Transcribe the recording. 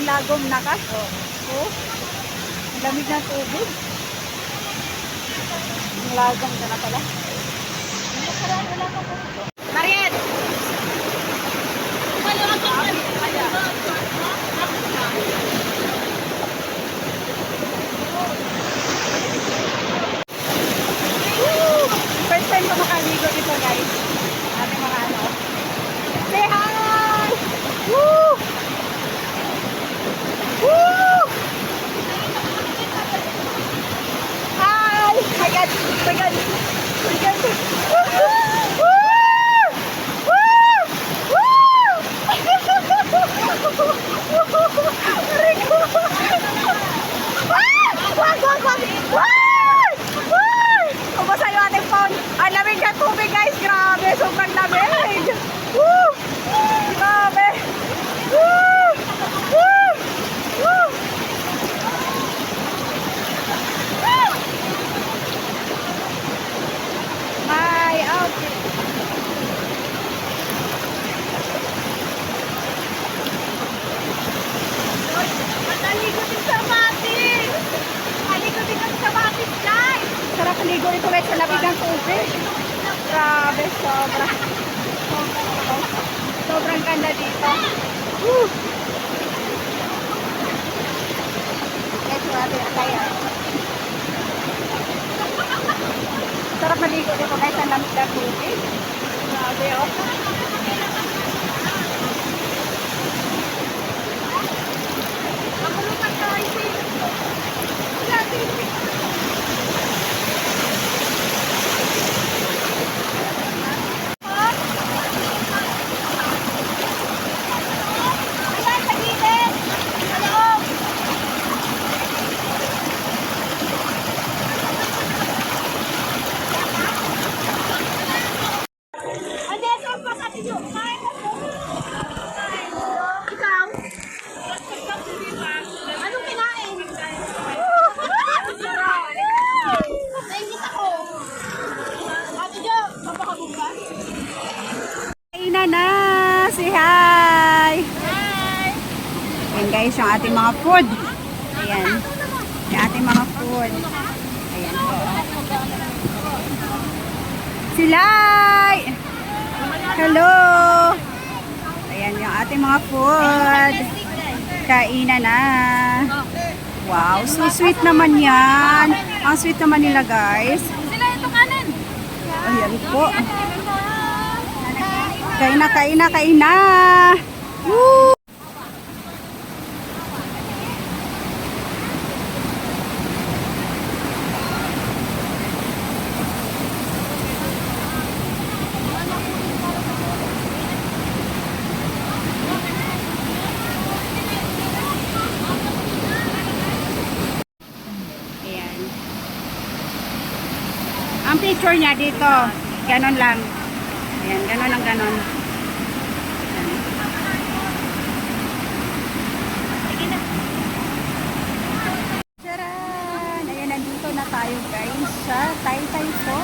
Lagom na ka? Oo. Ang lamig ng tubig. Ang lagom ka na pala. Mariet! First time ko makaligo dito, guys. Ating mga ano. Say hi! Woo! Woo! Hi! My God! My God! My God! Woo! Woo! Wag! Wag! Wag! Wag! Ubasa yung ating phone. Ang lamig ng tubig, guys. Grabe. Sobrang lamig. Woo! Grabe. Woo! Woo! Woo! My outfit. Aligo din sa batis. Aligo din kami sa batis, guys. Sarap aligo ito guys sa lamig ng tubig. Grabe, sobra. Sobrang ganda dito. Woo! Guys, grabe kaya. Sarap maligo dito guys sa lamig ng tubig. Grabe, oh. Na, say hi! Hi! Ayan guys, yung ating mga food. Ayan. Yung ating mga food. Ayan po. Silay! Hello! Ayan yung ating mga food. Kainan na. Wow, so sweet naman yan. Ang sweet naman nila guys. Sila ito kanin. Ayan po. Kain na, kain na, kain na! Woo! Ayan. Ang picture niya dito, ganon lang. Ayan, ganon ang ganon. Charan! Ayan, nandito na tayo guys sa Taytay po.